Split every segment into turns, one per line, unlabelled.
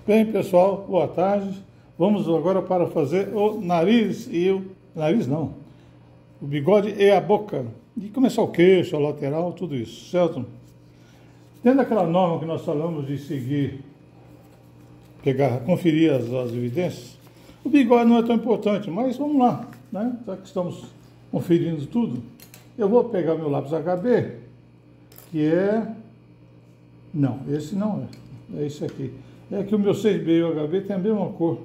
Bem, pessoal, boa tarde. Vamos agora para fazer o nariz e o... Nariz não. O bigode e a boca. E começar o queixo, a lateral, tudo isso, certo? Dentro daquela norma que nós falamos de seguir, conferir as evidências, o bigode não é tão importante, mas vamos lá, né? Já que estamos conferindo tudo, eu vou pegar meu lápis HB, que é... Não, esse não é. É esse aqui. É que o meu 6B e o HB tem a mesma cor.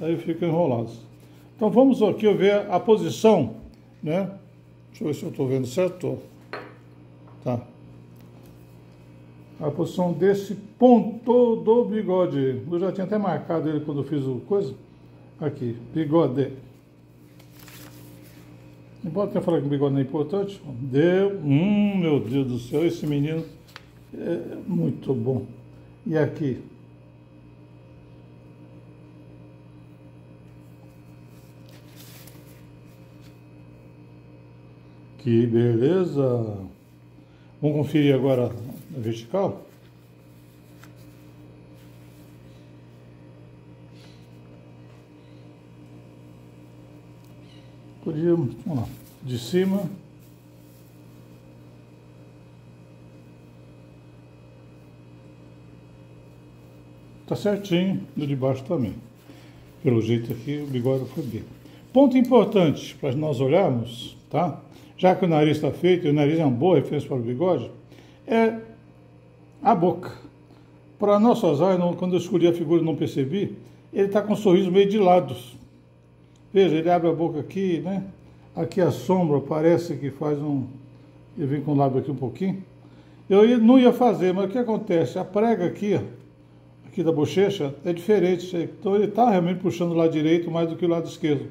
Aí fica enrolado. Então vamos aqui ver a posição, né? Deixa eu ver se eu estou vendo certo. Tá. A posição desse ponto do bigode. Eu já tinha até marcado ele quando eu fiz o coisa. Aqui, bigode. Embora tenha falado que o bigode não é importante. Deu. Meu Deus do céu, esse menino é muito bom. E aqui? Que beleza! Vamos conferir agora a vertical? Podíamos, vamos lá, de cima. Tá certinho, do de baixo também. Pelo jeito aqui, o bigode foi bem. Ponto importante para nós olharmos, tá? Já que o nariz está feito, e o nariz é uma boa referência para o bigode, é a boca. Para nossas áreas, quando eu escolhi a figura e não percebi, ele está com um sorriso meio de lados. Veja, ele abre a boca aqui, né? Aqui a sombra parece que faz um... Eu vim com o lábio aqui um pouquinho. Não ia fazer, mas o que acontece? A prega aqui, ó, aqui da bochecha, é diferente. Então ele está realmente puxando o lado direito mais do que o lado esquerdo.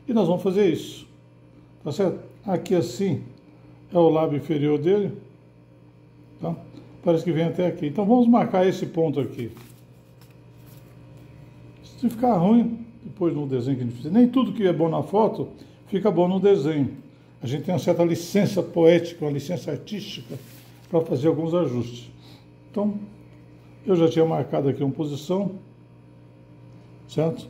E nós vamos fazer isso. Tá certo? Aqui assim é o lábio inferior dele. Tá? Parece que vem até aqui. Então vamos marcar esse ponto aqui. Se ficar ruim, depois no desenho que a gente fizer, nem tudo que é bom na foto fica bom no desenho. A gente tem uma certa licença poética, uma licença artística para fazer alguns ajustes. Então, eu já tinha marcado aqui uma posição, certo?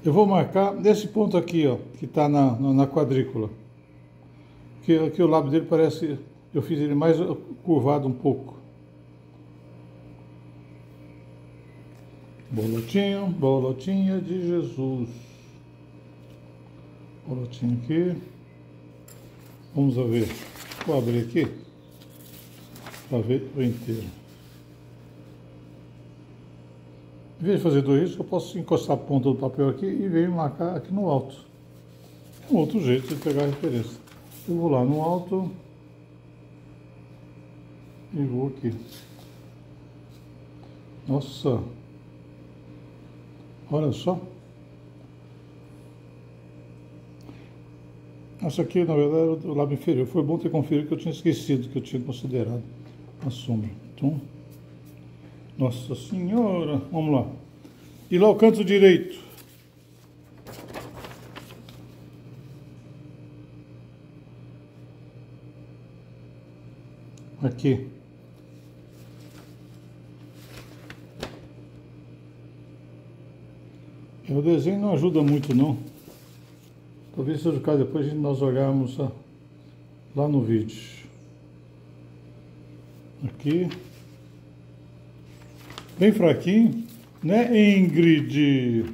Eu vou marcar nesse ponto aqui, ó, que está na quadrícula. Que aqui o lábio dele parece, eu fiz ele mais curvado um pouco. Bolotinho, bolotinha de Jesus. Bolotinho aqui. Vamos ver. Vou abrir aqui para ver o inteiro. Em vez de fazer dois riscos, eu posso encostar a ponta do papel aqui e venho marcar aqui no alto. É um outro jeito de pegar a referência. Eu vou lá no alto e vou aqui. Nossa! Olha só. Essa aqui, na verdade, era o lábio inferior. Foi bom ter conferido que eu tinha esquecido, que eu tinha considerado a sombra. Então, Nossa Senhora! Vamos lá. E lá o canto direito. Aqui. O desenho não ajuda muito, não. Talvez seja o caso depois de nós olharmos lá no vídeo. Aqui. Bem fraquinho, né, Ingrid?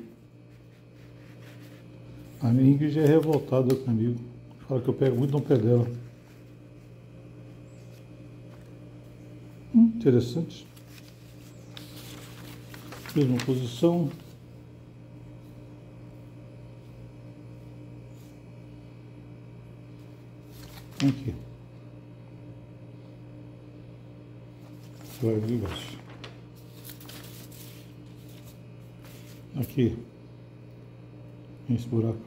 A minha Ingrid é revoltada comigo. Fala que eu pego muito no pé dela. Interessante. Mesma posição. Aqui. Vai de baixo. Aqui. Esse buraco.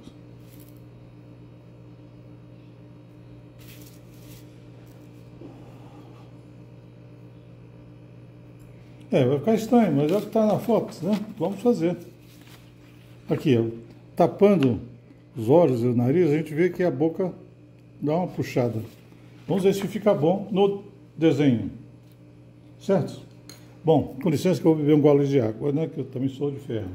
Vai ficar estranho, mas é o que está na foto, né? Vamos fazer. Aqui, ó, tapando os olhos e o nariz, a gente vê que a boca dá uma puxada. Vamos ver se fica bom no desenho. Certo? Bom, com licença que eu vou beber um gole de água, né? Que eu também sou de ferro.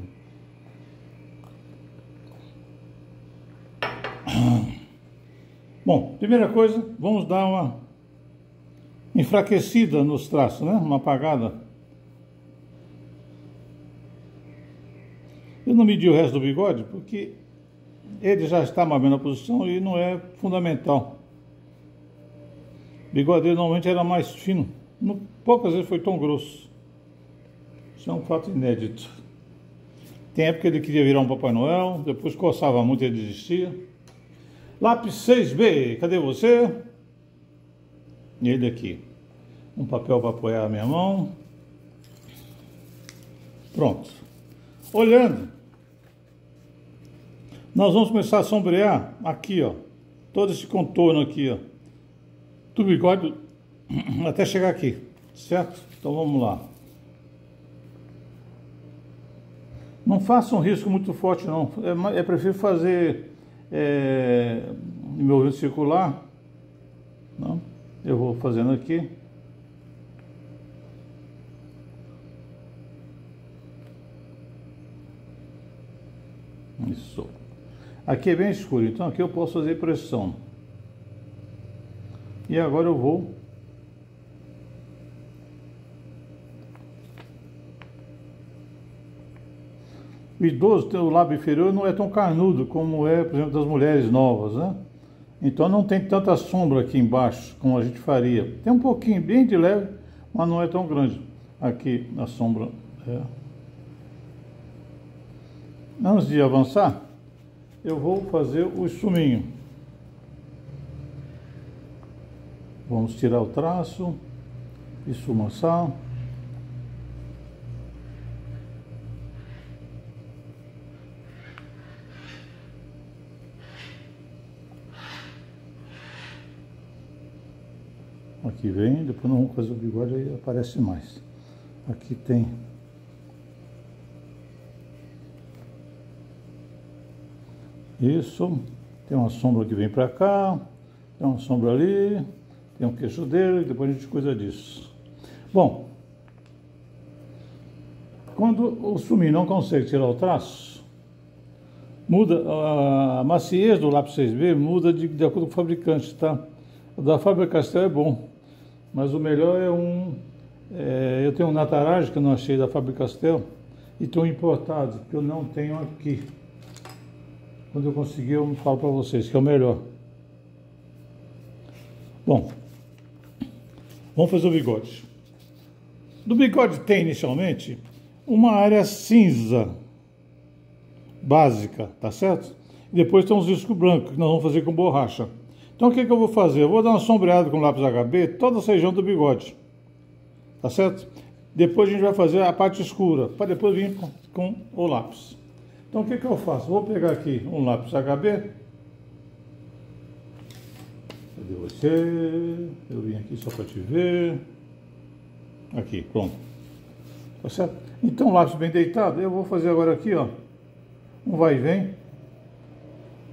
Bom, primeira coisa, vamos dar uma enfraquecida nos traços, né? Uma apagada. Eu não medi o resto do bigode porque ele já está mais ou menos na posição e não é fundamental. O bigode dele normalmente era mais fino. Poucas vezes foi tão grosso. Isso é um fato inédito. Tem época que ele queria virar um Papai Noel, depois coçava muito e ele desistia. Lápis 6B, cadê você? E ele aqui. Um papel para apoiar a minha mão. Pronto. Olhando, nós vamos começar a sombrear aqui, ó. Todo esse contorno aqui, ó. Do bigode até chegar aqui, certo? Então vamos lá. Não faça um risco muito forte, não. É prefiro fazer movimento circular. Não? Eu vou fazendo aqui. Isso. Aqui é bem escuro, então aqui eu posso fazer pressão. E agora eu vou o idoso, o lábio inferior não é tão carnudo como é, por exemplo, das mulheres novas, né? Então não tem tanta sombra aqui embaixo como a gente faria. Tem um pouquinho, bem de leve, mas não é tão grande. Aqui a sombra é. Antes de avançar, eu vou fazer o esfuminho. Vamos tirar o traço, esfumaçar. Aqui vem, depois nós vamos fazer o bigode, aí aparece mais. Aqui tem isso, tem uma sombra que vem para cá, tem uma sombra ali, tem um queixo dele, depois a gente cuida disso. Bom, quando o sumi não consegue tirar o traço, muda, a maciez do lápis 6B muda de acordo com o fabricante, tá? O da Faber-Castell é bom, mas o melhor eu tenho um Nataraj que eu não achei da Faber-Castell e tem um importado que eu não tenho aqui. Quando eu conseguir eu falo para vocês que é o melhor. Bom, vamos fazer o bigode. Do bigode tem inicialmente uma área cinza básica, tá certo? E depois tem uns riscos brancos que nós vamos fazer com borracha. Então o que eu vou fazer? Eu vou dar uma sombreada com lápis HB toda essa região do bigode, tá certo? Depois a gente vai fazer a parte escura, para depois vir com o lápis. Então o que eu faço? Vou pegar aqui um lápis HB. Cadê você? Eu vim aqui só para te ver. Aqui, pronto. Tá certo? Então lápis bem deitado, eu vou fazer agora aqui, ó. Um vai e vem.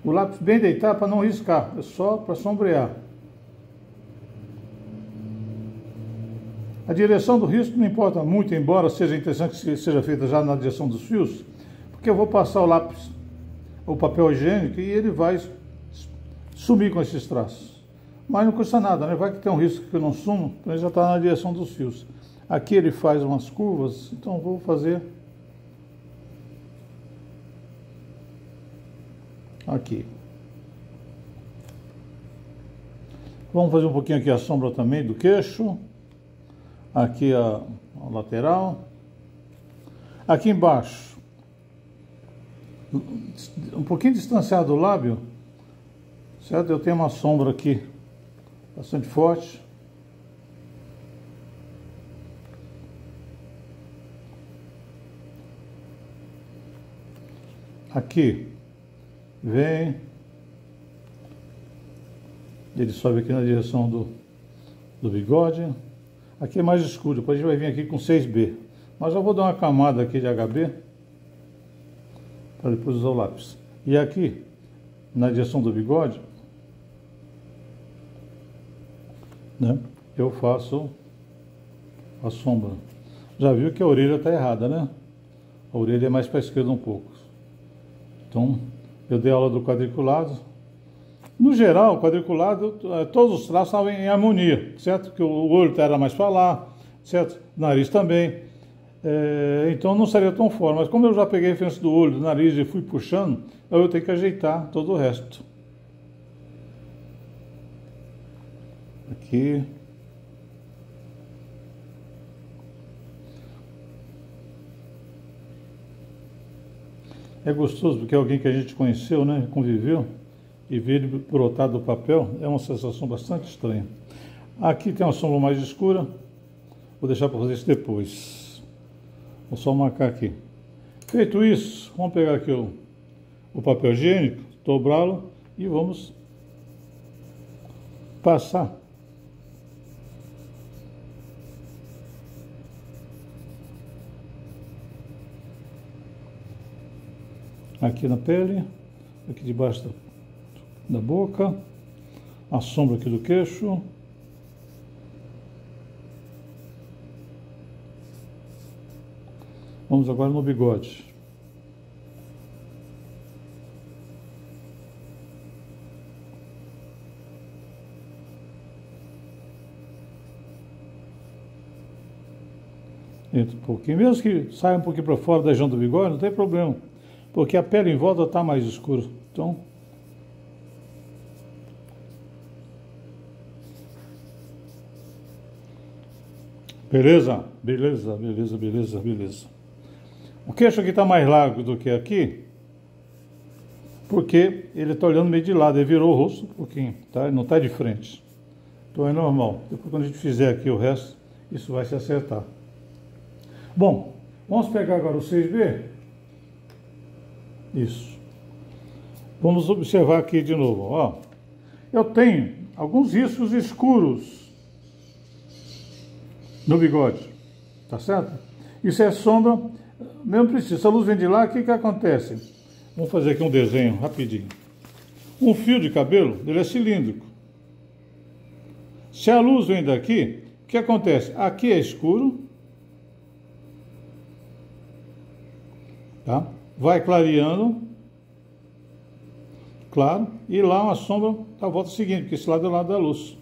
O lápis bem deitado para não riscar, é só para sombrear. A direção do risco não importa muito, embora seja interessante que seja feita já na direção dos fios, porque eu vou passar o lápis, o papel higiênico, e ele vai sumir com esses traços. Mas não custa nada, né? Vai que tem um risco que eu não sumo, então ele já está na direção dos fios. Aqui ele faz umas curvas, então vou fazer aqui. Vamos fazer um pouquinho aqui a sombra também do queixo. Aqui a lateral. Aqui embaixo, um pouquinho distanciado do lábio, certo? Eu tenho uma sombra aqui bastante forte. Aqui vem, ele sobe aqui na direção do bigode. Aqui é mais escuro, depois a gente vai vir aqui com 6B. Mas eu vou dar uma camada aqui de HB para depois usar o lápis. E aqui, na direção do bigode, né, eu faço a sombra. Já viu que a orelha está errada, né? A orelha é mais para a esquerda um pouco. Então, eu dei aula do quadriculado. No geral, o quadriculado, todos os traços estavam em harmonia, certo? Que o olho era mais para lá, certo? O nariz também. Então não seria tão forte. Mas como eu já peguei a referência do olho, do nariz e fui puxando, eu tenho que ajeitar todo o resto. Aqui. É gostoso porque é alguém que a gente conheceu, né? Conviveu. E ver ele brotar do papel é uma sensação bastante estranha. Aqui tem uma sombra mais escura. Vou deixar para fazer isso depois. Vou só marcar aqui. Feito isso, vamos pegar aqui o papel higiênico, dobrá-lo e vamos passar. Aqui na pele, aqui debaixo da boca, a sombra aqui do queixo. Vamos agora no bigode. Entra um pouquinho, mesmo que saia um pouquinho para fora da região do bigode, não tem problema, porque a pele em volta está mais escura. Então, beleza? Beleza, beleza, beleza, beleza. O queixo aqui está mais largo do que aqui, porque ele está olhando meio de lado, ele virou o rosto um pouquinho, tá? Ele não está de frente. Então é normal. Depois quando a gente fizer aqui o resto, isso vai se acertar. Bom, vamos pegar agora o 6B. Isso. Vamos observar aqui de novo, ó. Eu tenho alguns riscos escuros no bigode, tá certo? Isso é sombra, mesmo preciso. Se a luz vem de lá, o que acontece? Vamos fazer aqui um desenho rapidinho. Um fio de cabelo, ele é cilíndrico. Se a luz vem daqui, o que acontece? Aqui é escuro, tá? Vai clareando, claro, e lá uma sombra da volta seguinte, porque esse lado é o lado da luz.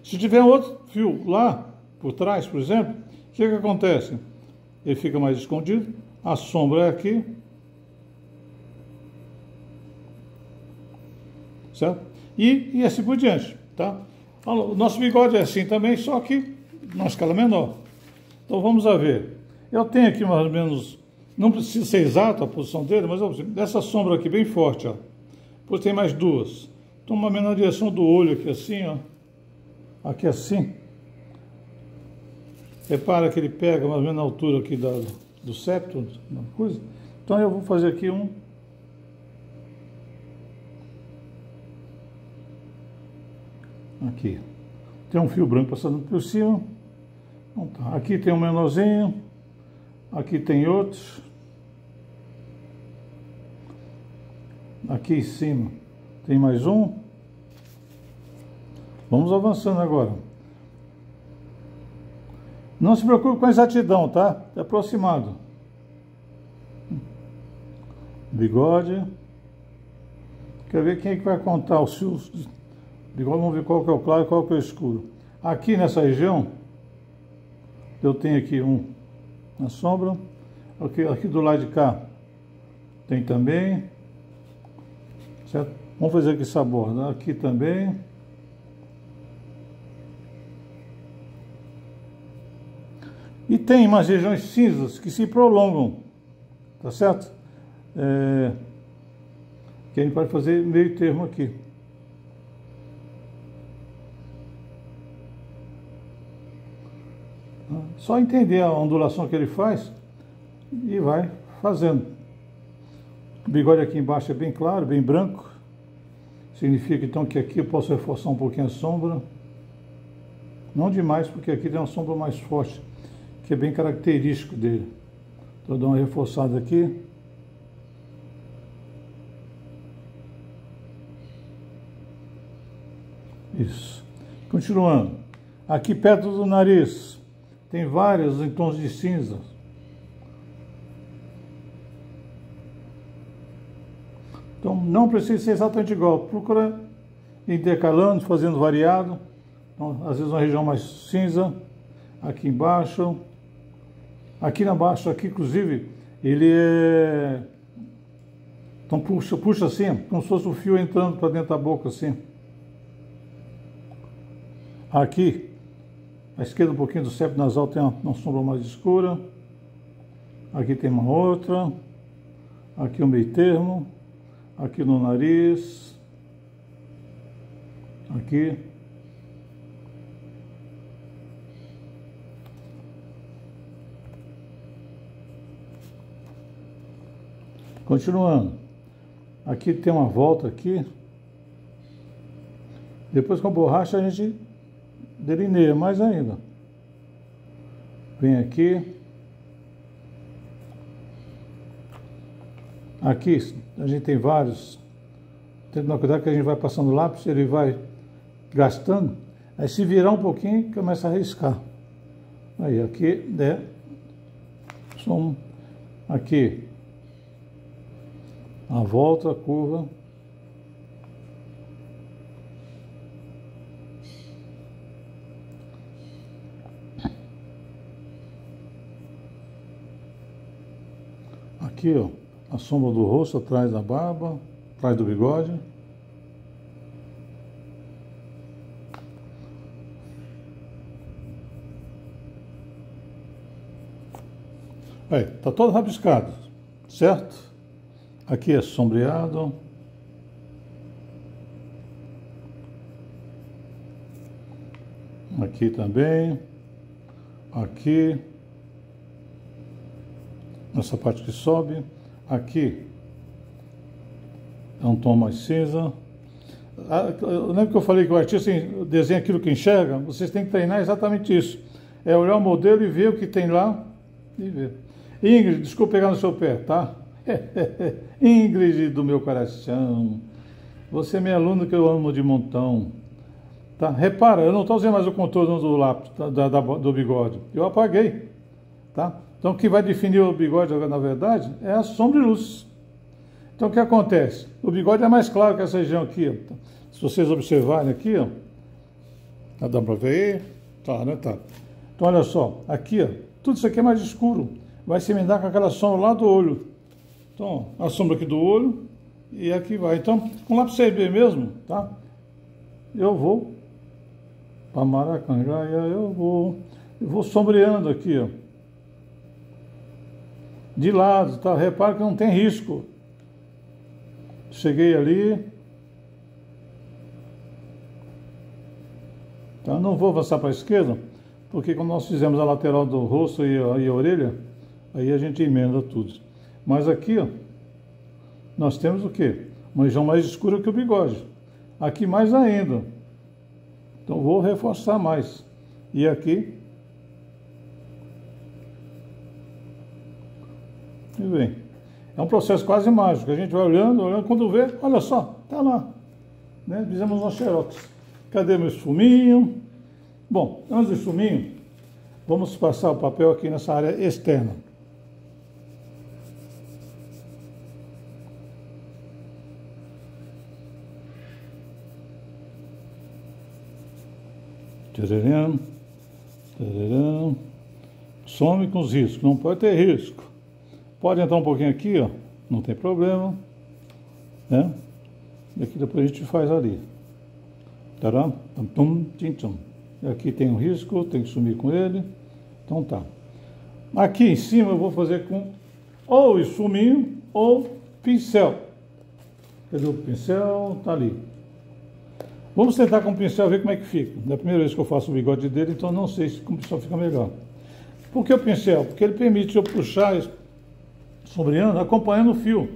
Se tiver outro fio lá por trás, por exemplo, o que acontece? Ele fica mais escondido, a sombra é aqui, certo? E assim por diante, tá? O nosso bigode é assim também, só que numa escala menor. Então vamos a ver. Eu tenho aqui mais ou menos, não precisa ser exato a posição dele, mas essa sombra aqui bem forte, ó. Depois tem mais duas. Então uma menor direção do olho aqui assim, ó. Aqui assim. Repara que ele pega mais ou menos na altura aqui do septo, uma coisa. Então eu vou fazer aqui um. Aqui. Tem um fio branco passando por cima. Então, tá. Aqui tem um menorzinho. Aqui tem outros. Aqui em cima tem mais um. Vamos avançando agora. Não se preocupe com a exatidão, tá? É aproximado. Bigode. Quer ver quem é que vai contar os fios? Bigode, vamos ver qual que é o claro e qual que é o escuro. Aqui nessa região, eu tenho aqui um na sombra. Aqui do lado de cá tem também. Certo? Vamos fazer aqui essa borda. Aqui também. E tem umas regiões cinzas que se prolongam, tá certo? Que a gente pode fazer meio termo aqui. Só entender a ondulação que ele faz e vai fazendo. O bigode aqui embaixo é bem claro, bem branco. Significa então que aqui eu posso reforçar um pouquinho a sombra. Não demais, porque aqui tem uma sombra mais forte, que é bem característico dele. Então eu dou uma reforçada aqui. Isso. Continuando. Aqui perto do nariz tem várias em tons de cinza. Então não precisa ser exatamente igual. Procura intercalando, fazendo variado. Então, às vezes uma região mais cinza, aqui embaixo. Aqui na baixo, aqui inclusive, ele é... Então puxa assim, como se fosse o fio entrando para dentro da boca assim. Aqui, à esquerda um pouquinho do septo nasal tem uma sombra mais escura. Aqui tem uma outra. Aqui o meio termo. Aqui no nariz. Aqui. Continuando. Aqui tem uma volta aqui. Depois com a borracha a gente delineia mais ainda. Vem aqui. Aqui a gente tem vários. Tem que tomar cuidado que a gente vai passando o lápis, ele vai gastando. Aí se virar um pouquinho, começa a riscar. Aí aqui, né? Aqui. A volta, a curva. Aqui, ó, a sombra do rosto atrás da barba, atrás do bigode. Aí, tá todo rabiscado, certo? Aqui é sombreado. Aqui também. Aqui. Nessa parte que sobe. Aqui é um tom mais cinza. Eu lembro que eu falei que o artista desenha aquilo que enxerga. Vocês têm que treinar exatamente isso. É olhar o modelo e ver o que tem lá e ver. Ingrid, desculpa pegar no seu pé, tá? Ingrid do meu coração, você é minha aluna que eu amo de montão, tá? Repara, eu não estou usando mais o contorno do lápis, do bigode, eu apaguei, tá? Então o que vai definir o bigode, na verdade, é a sombra e luz. Então o que acontece? O bigode é mais claro que essa região aqui, ó. Se vocês observarem aqui, ó, dá para ver? Tá, né? Tá. Então olha só, aqui, ó, tudo isso aqui é mais escuro, vai se emendar com aquela sombra lá do olho. Então, a sombra aqui do olho e aqui vai. Então, com lápis CB mesmo, tá? Eu vou para Maracangaia, eu vou sombreando aqui, ó. De lado, tá? Repara que não tem risco. Cheguei ali. Tá? Não vou avançar para a esquerda, porque quando nós fizemos a lateral do rosto e a orelha, aí a gente emenda tudo. Mas aqui, ó, nós temos o quê? Uma região mais escura que o bigode. Aqui mais ainda. Então vou reforçar mais. E aqui. E vem. É um processo quase mágico. A gente vai olhando, olhando, quando vê, olha só, tá lá. Né? Fizemos uma xerox. Cadê meu esfuminho? Bom, antes do esfuminho, vamos passar o papel aqui nessa área externa. Tcharam, tcharam. Some com os riscos, não pode ter risco. Pode entrar um pouquinho aqui, ó, não tem problema, né? E aqui depois a gente faz ali. Tcharam, tum, tim, tum. Aqui tem um risco, tem que sumir com ele. Então tá. Aqui em cima eu vou fazer com ou esfuminho ou pincel. Cadê o pincel? Tá ali. Vamos tentar com o pincel ver como é que fica. É a primeira vez que eu faço o bigode dele, então não sei se com o pincel fica melhor. Por que o pincel? Porque ele permite eu puxar, sombreando, acompanhando o fio.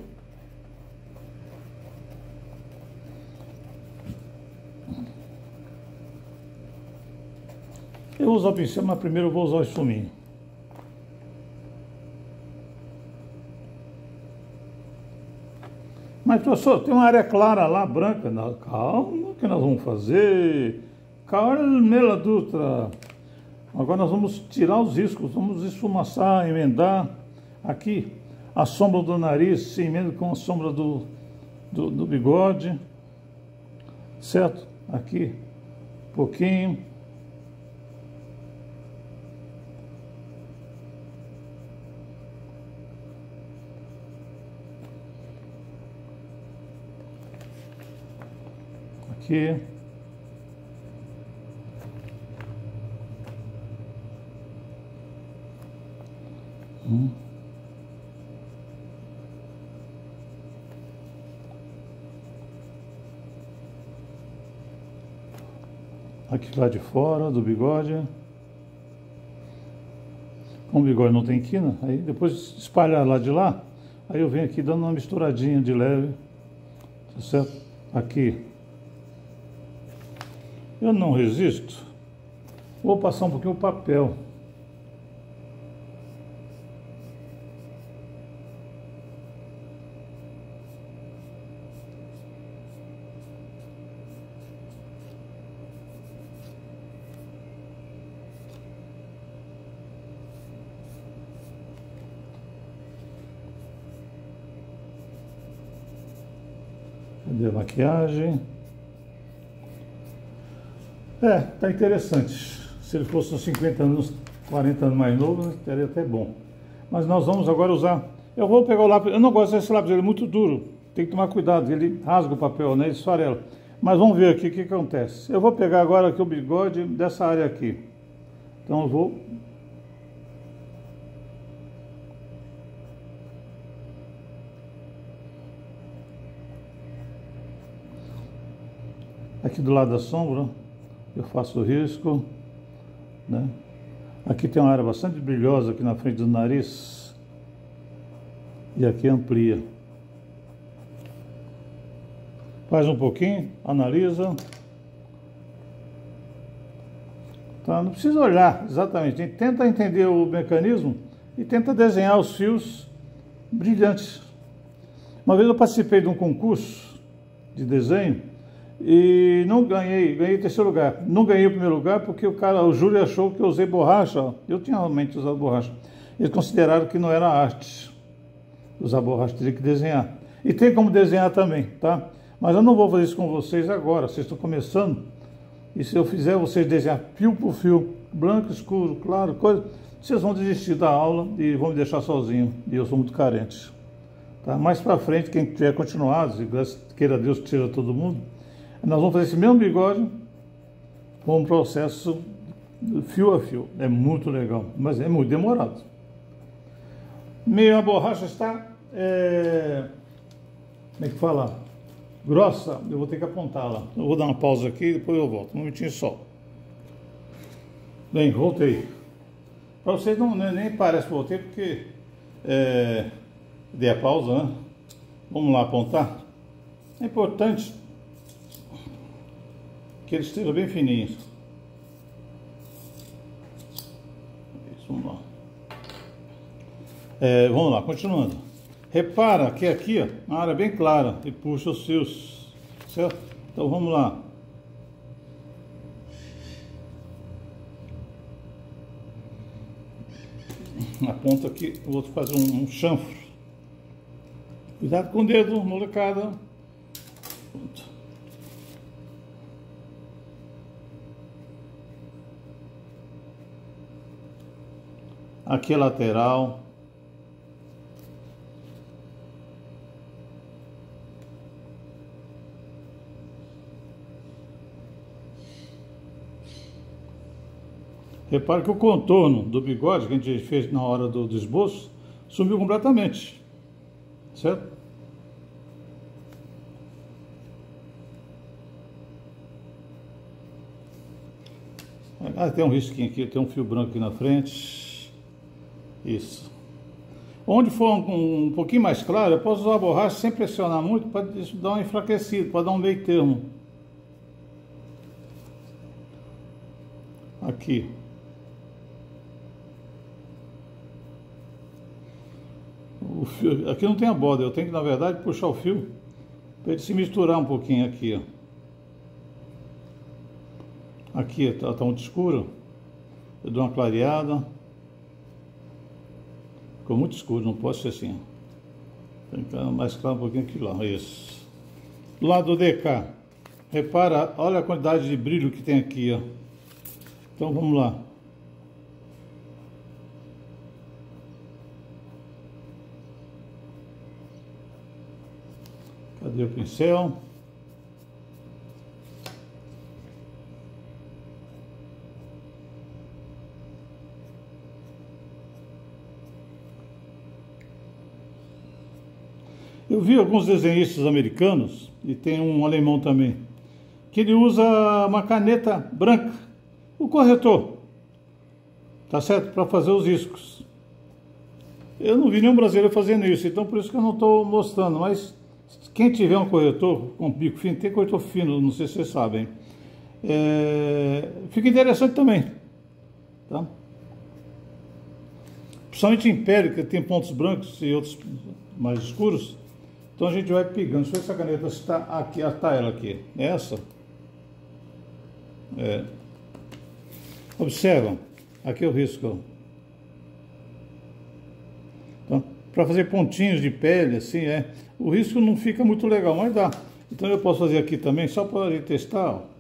Eu vou usar o pincel, mas primeiro eu vou usar o esfuminho. Mas, professor, tem uma área clara lá, branca. Calma, que nós vamos fazer? Calma, Dutra. Agora nós vamos tirar os riscos, vamos esfumaçar, emendar. Aqui, a sombra do nariz se emenda com a sombra do bigode, certo? Aqui, um pouquinho. Aqui. Aqui lá de fora do bigode. Como o bigode não tem quina, aí depois espalhar lá de lá, aí eu venho aqui dando uma misturadinha de leve, tá certo? Aqui. Eu não resisto. Vou passar um pouquinho o papel. Cadê a maquiagem? Tá interessante. Se ele fosse uns 50 anos, 40 anos mais novo, seria até bom. Mas nós vamos agora usar... Eu vou pegar o lápis... Eu não gosto desse lápis, ele é muito duro. Tem que tomar cuidado, ele rasga o papel, né? Ele esfarela. Mas vamos ver aqui o que acontece. Eu vou pegar agora aqui o bigode dessa área aqui. Então eu vou... Aqui do lado da sombra, eu faço o risco, né? Aqui tem uma área bastante brilhosa aqui na frente do nariz. E aqui amplia. Faz um pouquinho, analisa. Tá? Não precisa olhar exatamente. Tenta entender o mecanismo e tenta desenhar os fios brilhantes. Uma vez eu participei de um concurso de desenho e não ganhei, ganhei terceiro lugar. Não ganhei o primeiro lugar porque o júri achou que eu usei borracha. Eu tinha realmente usado borracha. Eles consideraram que não era arte usar borracha, teria que desenhar. E tem como desenhar também, tá? Mas eu não vou fazer isso com vocês agora, vocês estão começando. E se eu fizer vocês desenhar fio por fio, branco, escuro, claro, coisa, vocês vão desistir da aula e vão me deixar sozinho. E eu sou muito carente. Tá? Mais pra frente, quem tiver continuado, se queira Deus que seja todo mundo, nós vamos fazer esse mesmo bigode com um processo fio a fio. É muito legal, mas é muito demorado. A borracha está, como é que fala? Grossa, eu vou ter que apontá-la. Eu vou dar uma pausa aqui e depois eu volto. Um minutinho só. Bem, voltei. Para vocês não nem parece que voltei porque dei a pausa, né? Vamos lá apontar. É importante que ele esteja bem fininho. Isso, vamos lá. Vamos lá, continuando. Repara que aqui, ó, uma área bem clara e puxa os fios, certo? Então vamos lá. Na ponta aqui, eu vou fazer um chanfro. Cuidado com o dedo, molecada. Pronto. Aqui a lateral. Repare que o contorno do bigode que a gente fez na hora do esboço sumiu completamente, certo? Tem um risquinho aqui, tem um fio branco aqui na frente. Isso. Onde for um pouquinho mais claro, eu posso usar a borracha sem pressionar muito para dar um enfraquecido, para dar um meio termo. Aqui. O fio, aqui não tem a borda, eu tenho que, na verdade, puxar o fio para ele se misturar um pouquinho aqui, ó. Aqui está muito escuro. Eu dou uma clareada. Ficou muito escuro, não pode ser assim. Tem que ficar mais claro um pouquinho aqui lá. Isso. Do lado do DK, repara, olha a quantidade de brilho que tem aqui, ó. Então vamos lá. Cadê o pincel? Eu vi alguns desenhistas americanos, e tem um alemão também, que ele usa uma caneta branca, o corretor, tá certo? Para fazer os riscos. Eu não vi nenhum brasileiro fazendo isso, então por isso que eu não estou mostrando, mas quem tiver um corretor com bico fino, tem corretor fino, não sei se vocês sabem, fica interessante também, tá? Principalmente em pele, que tem pontos brancos e outros mais escuros. Então a gente vai pegando. Deixa eu ver se a caneta está aqui, está ela aqui. Essa. Observam. Aqui é o risco. Então, para fazer pontinhos de pele, assim, o risco não fica muito legal, mas dá. Então eu posso fazer aqui também, só para testar, ó.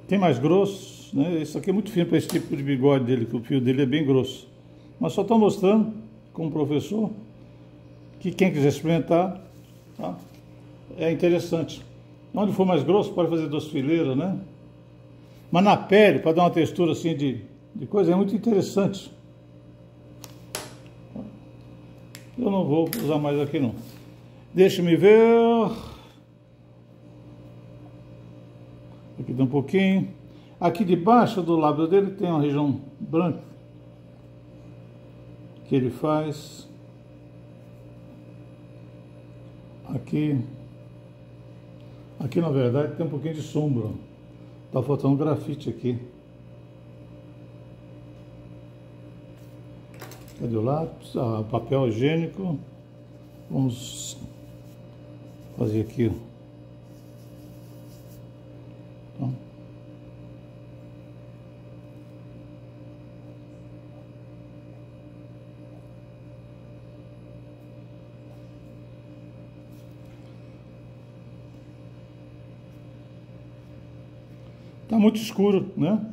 Tem mais grosso, né? Isso aqui é muito fino para esse tipo de bigode dele, que o fio dele é bem grosso. Mas só estou mostrando, como professor, que quem quiser experimentar, tá? É interessante. Onde for mais grosso, pode fazer 2 fileiras, né? Mas na pele, para dar uma textura assim de coisa, é muito interessante. Eu não vou usar mais aqui não. Deixa-me ver. Aqui tem um pouquinho. Aqui debaixo do lábio dele tem uma região branca que ele faz. Aqui na verdade tem um pouquinho de sombra. Tá faltando grafite aqui. Cadê o lápis? Papel higiênico. Vamos fazer aqui. Então. Tá muito escuro, né?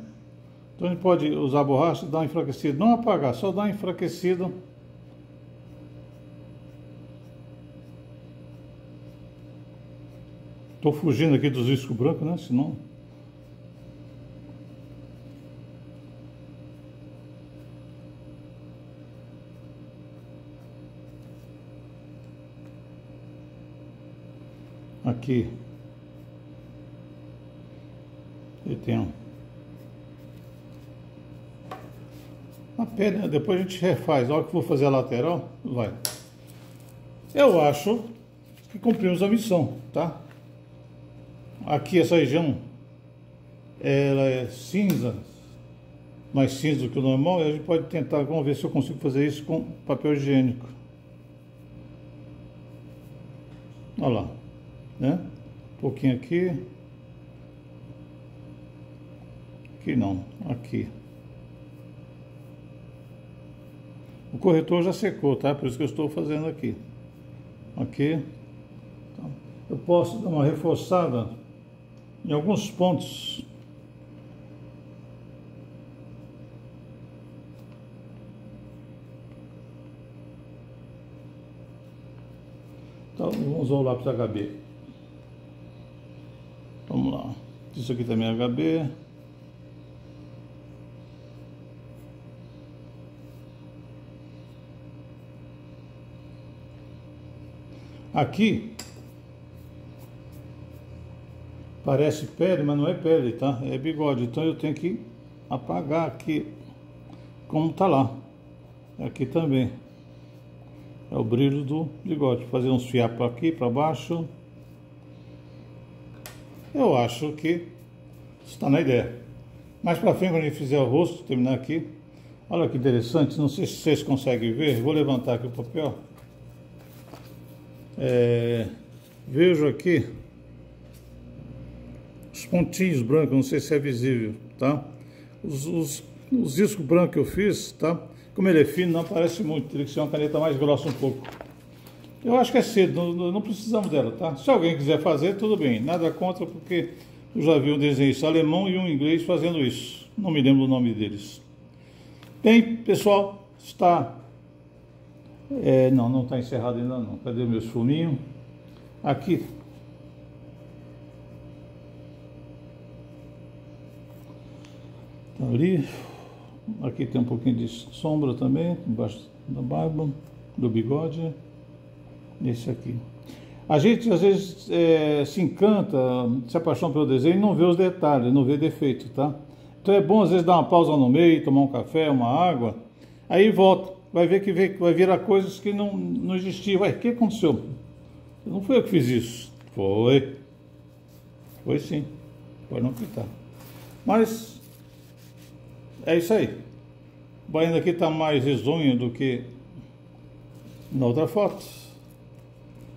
Então a gente pode usar a borracha e dar uma enfraquecida. Não apagar, só dar uma enfraquecida. Estou fugindo aqui dos riscos brancos, né? Senão... Aqui. E tem a pele, depois a gente refaz. A hora que for fazer a lateral, vai. Eu acho que cumprimos a missão, tá? Aqui essa região, ela é cinza, mais cinza do que o normal, e a gente pode tentar, vamos ver se eu consigo fazer isso com papel higiênico. Olha lá, né? Um pouquinho aqui. Aqui não, aqui. O corretor já secou, tá? Por isso que eu estou fazendo aqui. Aqui. Então, eu posso dar uma reforçada em alguns pontos. Então, vamos usar o lápis HB. Vamos lá. Isso aqui também é HB. Aqui parece pele, mas não é pele, tá? É bigode. Então eu tenho que apagar aqui como tá lá. Aqui também é o brilho do bigode. Fazer uns fiapos aqui para baixo. Eu acho que está na ideia. Mais para frente, quando a gente fizer o rosto, terminar aqui, Olha que interessante, não sei se vocês conseguem ver, vou levantar aqui o papel. Vejo aqui os pontinhos brancos, não sei se é visível, tá? Os riscos brancos que eu fiz, tá? Como ele é fino, não aparece muito, teria que ser uma caneta mais grossa um pouco. Eu acho que é cedo, não precisamos dela, tá? Se alguém quiser fazer, tudo bem, nada contra, porque eu já vi um desenhista alemão e um inglês fazendo isso. Não me lembro o nome deles. Bem, pessoal, está... não está encerrado ainda não. Cadê meus fuminhos? Aqui. Tá ali. Aqui tem um pouquinho de sombra também, embaixo da barba, do bigode. Esse aqui. A gente às vezes se encanta, se apaixona pelo desenho e não vê os detalhes, não vê defeito, tá? Então é bom às vezes dar uma pausa no meio, tomar um café, uma água, aí volta, vai ver que vai virar coisas que não existiam. Ué, o que aconteceu? Não foi eu que fiz isso. Foi sim, pode não acreditar. Mas é isso aí. O baiano aqui está mais risonho do que na outra foto.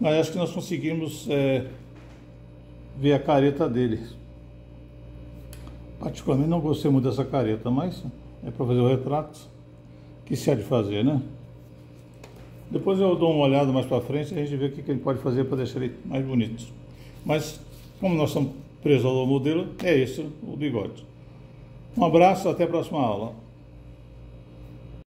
Mas acho que nós conseguimos ver a careta dele. Particularmente não gostei muito dessa careta, mas é para fazer o retrato que se há de fazer, né? Depois eu dou uma olhada mais para frente e a gente vê o que a gente pode fazer para deixar ele mais bonito. Mas como nós estamos presos ao modelo, é esse o bigode. Um abraço, até a próxima aula.